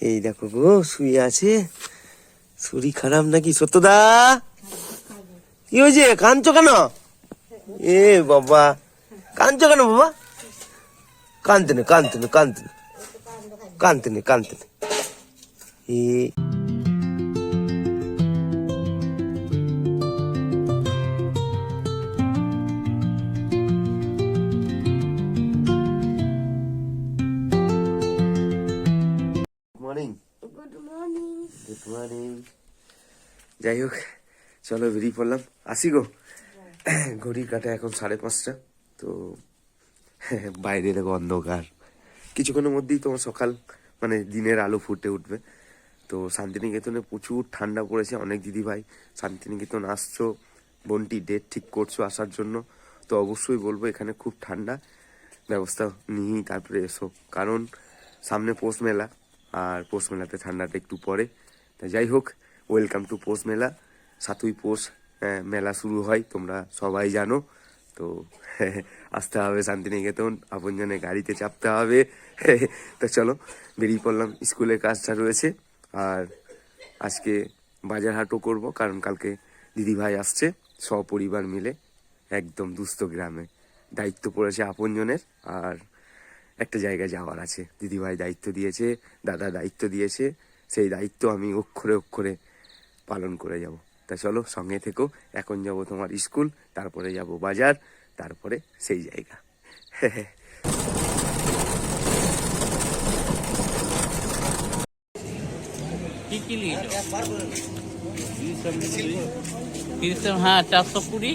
এই দেখো গো শুয়ে আছে, শরীর খারাপ নাকি? সত্যদা কি হয়েছে? কাঁদছো কেন? এ বাবা, কাঁদছো কেন বাবা? কাঁদতে নে কাঁদতে নে কাঁদতে নে কাঁদতে নে কাঁদতে নে। Good morning. যাই হোক, চলো বেরিয়ে পড়লাম, আসি গো। ঘড়ির কাটা এখন 5:30। তো বাইরে দেখো অন্ধকার, কিছুক্ষণের মধ্যেই তোমার সকাল মানে দিনের আলো ফুটে উঠবে। তো শান্তিনিকেতনে প্রচুর ঠান্ডা পড়েছে। অনেক দিদিভাই শান্তিনিকেতন আসছো, বোনটি ডেট ঠিক করছো আসার জন্য, তো অবশ্যই বলবো এখানে খুব ঠান্ডা, ব্যবস্থা নিয়েই তারপরে এসো, কারণ সামনে পৌষ মেলা, আর পৌষ মেলাতে ঠান্ডাটা একটু পরে। তা যাই হোক, ওয়েলকাম টু পৌষ মেলা। 7ই পৌষ মেলা শুরু হয়, তোমরা সবাই জানো। তো আসতে হবে শান্তিনিকেতন, আপনজনের গাড়িতে চাপতে হবে। তো চলো বেরিয়ে পড়লাম, স্কুলের কাজটা রয়েছে। আর আজকে বাজার হাটও করবো, কারণ কালকে দিদিভাই আসছে সপরিবার মিলে একদম দুস্থ গ্রামে। দায়িত্ব পড়েছে আপনজনের, আর একটা জায়গায় যাওয়ার আছে। দিদিভাই দায়িত্ব দিয়েছে, দাদা দায়িত্ব দিয়েছে, সেই দায়িত্ব আমি অক্ষরে অক্ষরে পালন করে যাব। তা চলো সঙ্গে থেকো। এখন যাব তোমার স্কুল, তারপরে যাব বাজার, তারপরে সেই জায়গা। হ্যাঁ 420।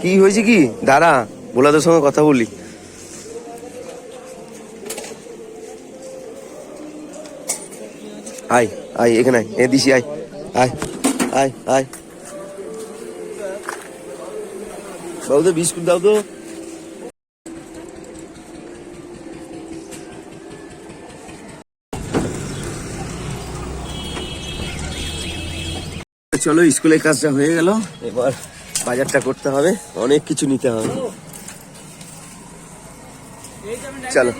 কি হয়েছে কি? দাঁড়া, ভোলাদের সঙ্গে কথা বলি। আয় আয় এখানে, এ দিছি, আয় আয় আয় আয়। বাবু তো বিস্কুট দাও তো। চলো, স্কুলের কাজটা হয়ে গেল, এবার বাজারটা করতে হবে, অনেক কিছু নিতে হবে। চলো।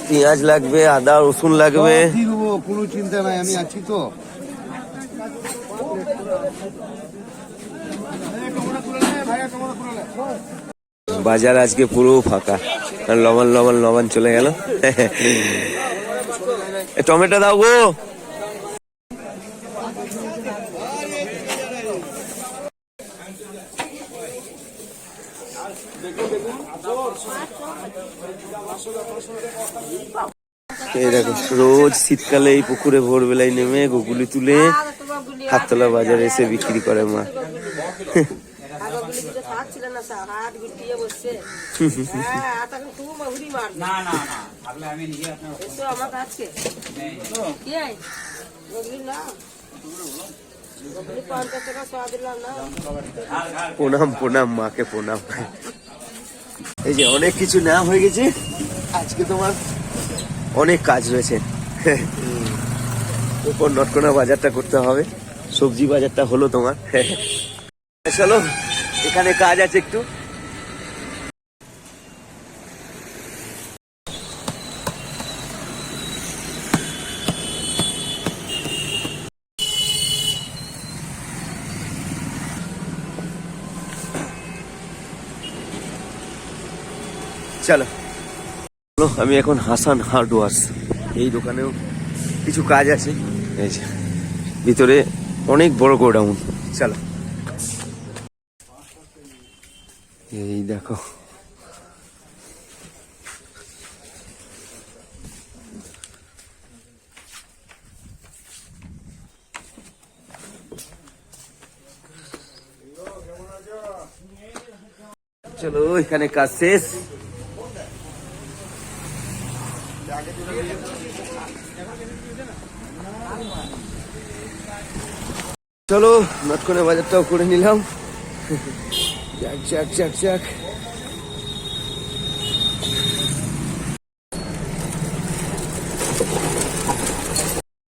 পেঁয়াজ লাগবে, আদা রসুন লাগবে। কোনো চিন্তা নাই, আমি আছি তো। বাজার আজকে পুরো ফাঁকা, লবণ লবণ লবণ চলে গেল। টমেটো দাও গো। এই দেখো, রোজ শীতকালে এই পুকুরে ভোরবেলায় নেমে গুগুলি তুলে হাততলা বাজারে এসে বিক্রি করে মা। প্রণাম প্রণাম, মাকে প্রণাম। এই যে অনেক কিছু নেওয়া হয়ে গেছে, আজকে তোমার অনেক কাজ রয়েছে। উপর নটকোনা বাজারটা করতে হবে, সবজি বাজারটা হলো তোমার। চলো, এখানে কাজ আছে একটু। চলো, আমি এখন হাসান হার্ডওয়ার্স, এই দোকানেও কিছু কাজ আছে। এই যে ভিতরে অনেক বড় গোডাউন। চলো, এই দেখো চলো, এখানে কাজ শেষ। চলো, নটকোনা বাজারটাও করে নিলাম। যাক যাক যাক যাক।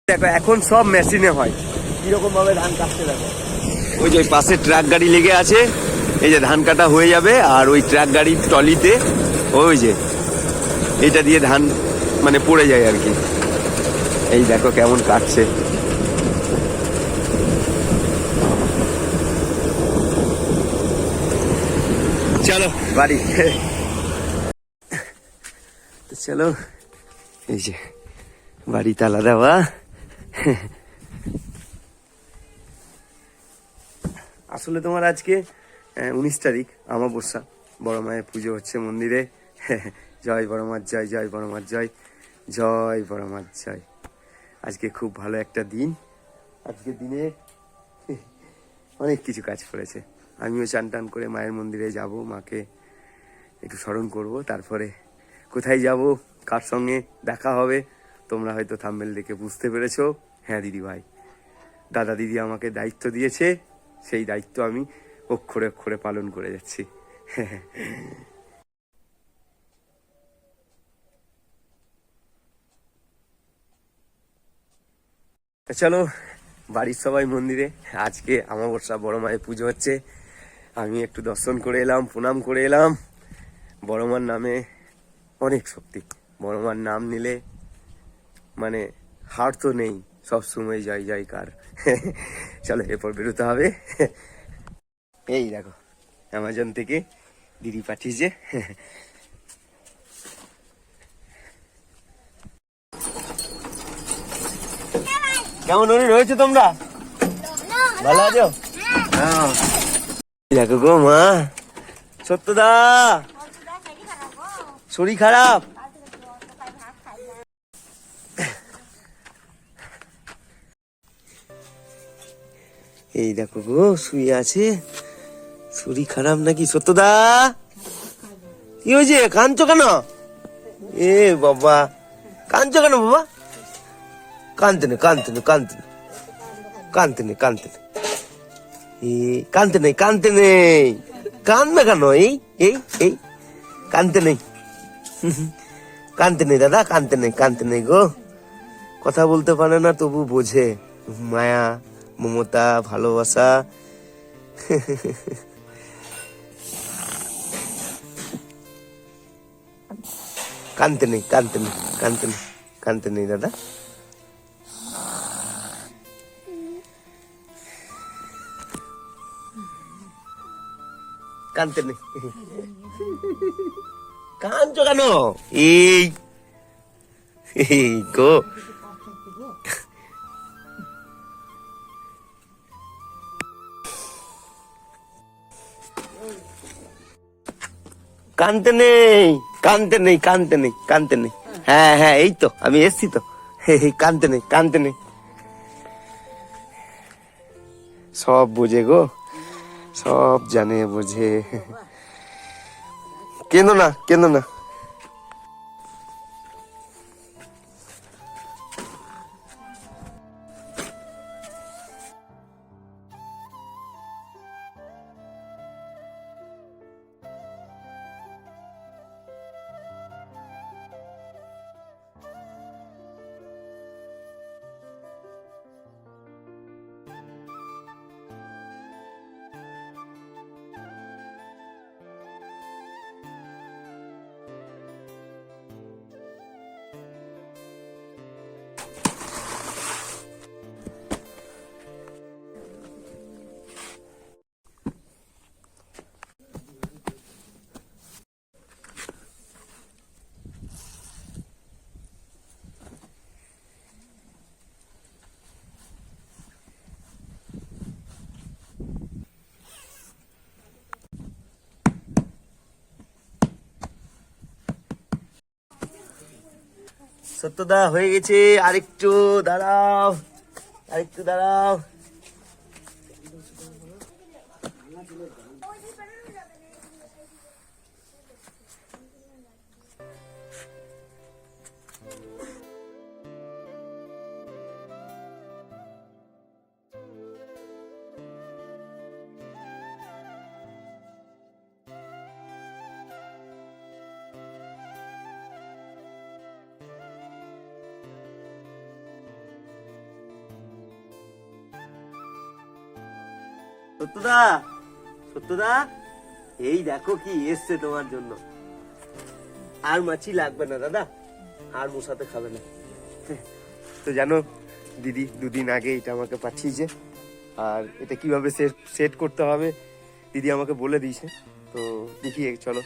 দেখো এখন সব মেশিনে হয়, কিরকম ভাবে ধান কাটতে দেখো। ওই যে পাশে ট্রাক গাড়ি লেগে আছে, এই যে ধান কাটা হয়ে যাবে আর ওই ট্রাক গাড়ির ট্রলিতে ওই যে এটা দিয়ে ধান মানে পড়ে যায় আর কি। এই দেখো কেমন কাটছে। চলো বাড়ি। তো চলো, এই যে বাড়ি তালা দেওয়া। আসলে তোমার আজকে 19 তারিখ অমাবস্যা, বড় মায়ের পুজো হচ্ছে মন্দিরে। জয় বড় মার জয়, জয় বড় মার জয়, জয় বড় মার জয়। আজকে খুব ভালো একটা দিন। আজকের দিনে অনেক কিছু কাজ করেছে। আমিও চান টান করে মায়ের মন্দিরে যাব, মাকে একটু স্মরণ করব, তারপরে কোথায় যাব, কার সঙ্গে দেখা হবে তোমরা হয়তো থাম্বনেল দেখে বুঝতে পেরেছো। হ্যাঁ দিদি ভাই, দাদা দিদি আমাকে দায়িত্ব দিয়েছে, সেই দায়িত্ব আমি অক্ষরে অক্ষরে পালন করে যাচ্ছি। চলো বাড়ির সবাই মন্দিরে, আজকে অমাবস্যা, বড় মায়ের পুজো হচ্ছে। আমি একটু দর্শন করে এলাম, প্রণাম করে এলাম। বড় মার নামে অনেক শক্তি, বড় মার নাম নিলে মানে হার তো নেই, সবসময় জয় জয়কার। চলো এরপর বেরোতে হবে। এই দেখো অ্যামাজন থেকে দিদি পাঠিয়েছে। কেমন রয়েছে তোমরা? ভালো আছো? হ্যাঁ। দেখো গো মা, সত্যদা শরীর খারাপ। এই দেখো গো শুয়ে আছে, শরীর খারাপ নাকি? সত্যদা কি হয়েছে, কাঁদছো কেন? এ বাবা, কাঁদছো কেন বাবা? কাঁদতে নেই, কাঁদতে নেই, কাঁদতে নেই, কাঁদতে নেই, কাঁদতে নেই, কাঁদতে নেই, কাঁদতে নেই, কাঁদবে কেন? এই এই এই কাঁদতে নেই, কাঁদতে নেই দাদা, কাঁদতে নেই, কাঁদতে নেই গো। কথা বলতে পারে না তবু বোঝে মায়া, মমতা, ভালোবাসা। কাঁদতে নেই, কাঁদতে নেই, কাঁদতে নেই, কাঁদতে নেই দাদা। কাঁদতে নেই, কাঁদছো কেন? এই এই গো, কাঁদতে নেই, কাঁদতে নেই, কাঁদতে নেই, কাঁদতে নেই। হ্যাঁ হ্যাঁ এই তো আমি এসছি তো। কাঁদতে নেই, কাঁদতে নেই, সব বোঝে গো, সব জানে বোঝে। কেঁদো না, কেঁদো না। সত্যদা হয়ে গেছে, আরেকটু দাঁড়াও, আরেকটু দাঁড়াও। সত্যদা, সত্যদা এই দেখো কি এসছে তোমার জন্য। আর মাছি লাগবে না দাদা, আর মশাতে খাবে না। তো জানো দিদি দুদিন আগে এটা আমাকে পাঠিয়েছে, আর এটা কিভাবে সেট করতে হবে দিদি আমাকে বলে দিয়েছে। তো দেখি চলো।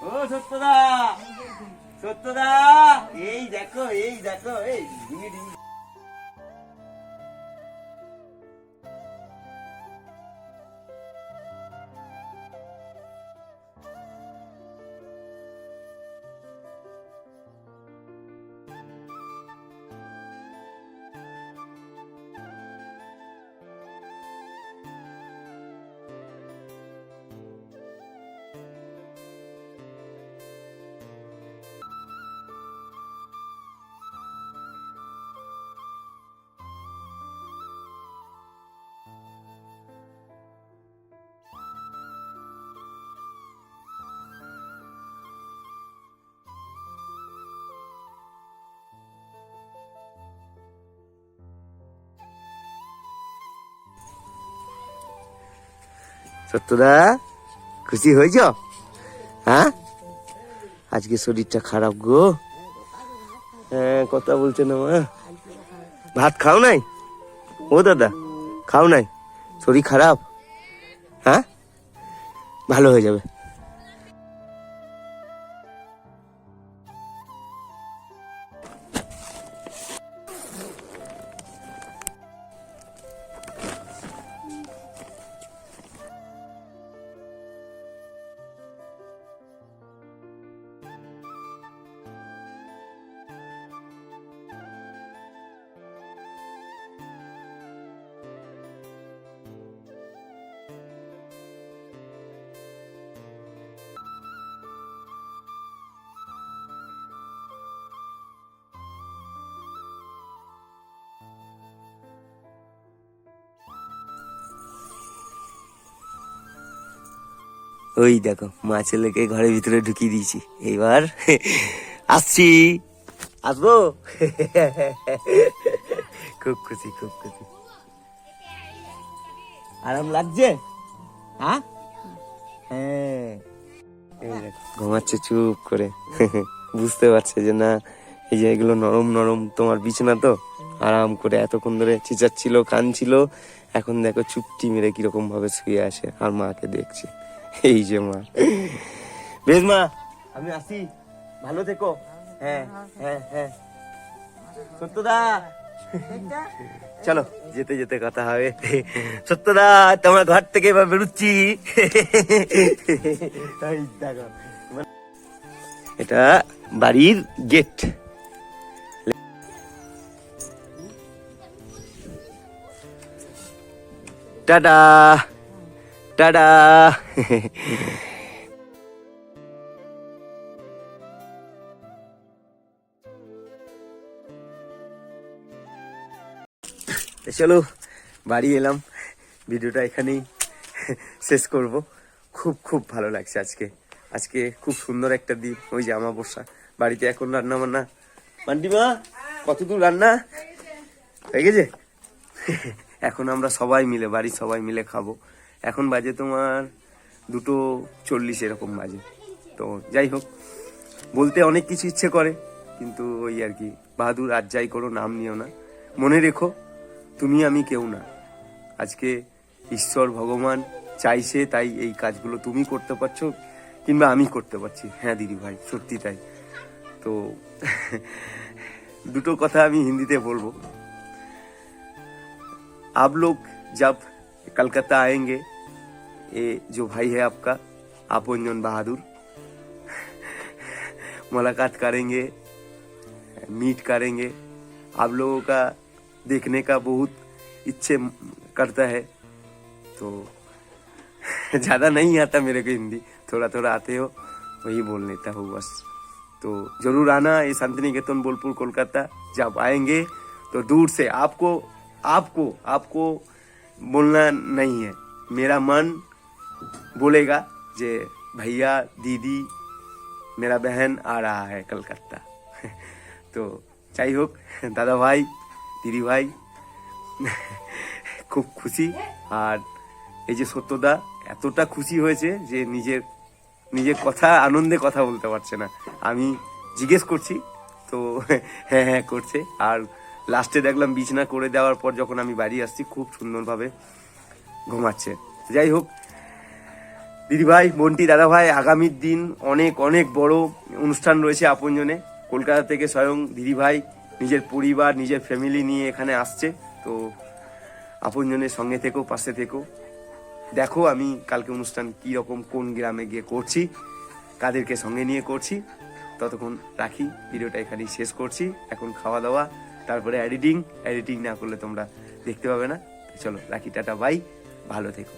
ও সত্যদা, সত্যদা, এই দেখো এই দেখো এই ডিঙি ডিঙি। সত্যদা খুশি হয়েছ? হ্যাঁ, আজকে শরীরটা খারাপ গো। হ্যাঁ, কথা বলছে না মা। ভাত খাও নাই? ও দাদা খাও নাই? শরীর খারাপ? হ্যাঁ, ভালো হয়ে যাবে। ওই দেখো মা ছেলেকে ঘরের ভিতরে ঢুকিয়ে দিয়েছি। এইবার আসছি, আসবো। খুব খুশি, খুব খুশি। আরাম লাগছে? হ্যাঁ, হ্যাঁ, এই দেখো ঘুমাচ্ছে চুপ করে। বুঝতে পারছে যে না, এই যে এগুলো নরম নরম তোমার বিছানা, তো আরাম করে এতক্ষণ ধরে চিচাচ্ছিল, কাঁদছিল, এখন দেখো চুপটি মেরে কিরকম ভাবে শুয়ে আসে আর মাকে দেখছে। এই যে মা। বেশ মা, আমি আসি, ভালো থেকো। হ্যাঁ হ্যাঁ হ্যাঁ, সত্যদা চলো, যেতে যেতে কথা হবে। সত্যদা তোমার ঘর থেকে এবার বেরোচ্ছি। এই দেখো, এটা বাড়ির গেট। Tata tata. চলো বাড়ি এলাম, ভিডিওটা এখানেই শেষ করব। খুব খুব ভালো লাগছে আজকে। আজকে খুব সুন্দর একটা দিন। ওই যে আমাবস্যা, বাড়িতে এখন রান্না বান্না। মান্টিমা কতদূর রান্না হয়ে গেছে? এখন আমরা সবাই মিলে, বাড়ির সবাই মিলে খাবো। এখন বাজে তোমার 2:40 এরকম বাজে। তো যাই হোক, বলতে অনেক কিছু ইচ্ছে করে, কিন্তু ওই আর কি। বাহাদুর, আর যাই করো নাম নিও না, মনে রেখো তুমি আমি কেউ না। আজকে ঈশ্বর ভগবান চাইছে তাই এই কাজগুলো তুমি করতে পারছো, কিংবা আমি করতে পারছি। হ্যাঁ দিদি ভাই, সত্যি তাই। তো দুটো কথা আমি হিন্দিতে বলবো। आप लोग जब कलकत्ता आएंगे, ये जो भाई है आपका, आपनजन बहादुर, मुलाकात करेंगे, मीट करेंगे। आप लोगों का देखने का बहुत इच्छे करता है, तो ज़्यादा नहीं आता मेरे को हिंदी, थोड़ा थोड़ा आते हो, वही बोल लेता हूँ बस। तो जरूर आना ये शांति निकेतन बोलपुर कोलकाता। जब आएंगे तो दूर से आपको आपको आपको बोलना नहीं है, मेरा मन बोलेगा जे भैया दीदी मेरा बहन आ रहा है कलकत्ता। तो যাই হোক দাদা ভাই দিদি ভাই খুব খুশি। আর এই যে সত্যদা এতটা খুশি হয়েছে যে নিজের কথা আনন্দে কথা বলতে পারছে না। আমি জিজ্ঞেস করছি তো হ্যাঁ হ্যাঁ করছে। আর লাস্টে দেখলাম বিছানা করে দেওয়ার পর যখন আমি বাড়ি আসছি খুব সুন্দরভাবে ঘুমাচ্ছে। যাই হোক দিদি ভাই বন্টি দাদা ভাই, আগামীর দিন অনেক অনেক বড় অনুষ্ঠান রয়েছে আপনজনে। কলকাতা থেকে স্বয়ং দিদি ভাই নিজের পরিবার নিজের ফ্যামিলি নিয়ে এখানে আসছে। তো আপনজনের সঙ্গে থেকো, পাশে থেকো, দেখো আমি কালকে অনুষ্ঠান কি রকম কোন গ্রামে গিয়ে করছি, কাদেরকে সঙ্গে নিয়ে করছি। ততক্ষণ রাখি, ভিডিওটা এখানেই শেষ করছি। এখন খাওয়া দাওয়া, তারপরে এডিটিং না করলে তোমরা দেখতে পাবে না। চলো রাখি, টাটা বাই, ভালো থেকো।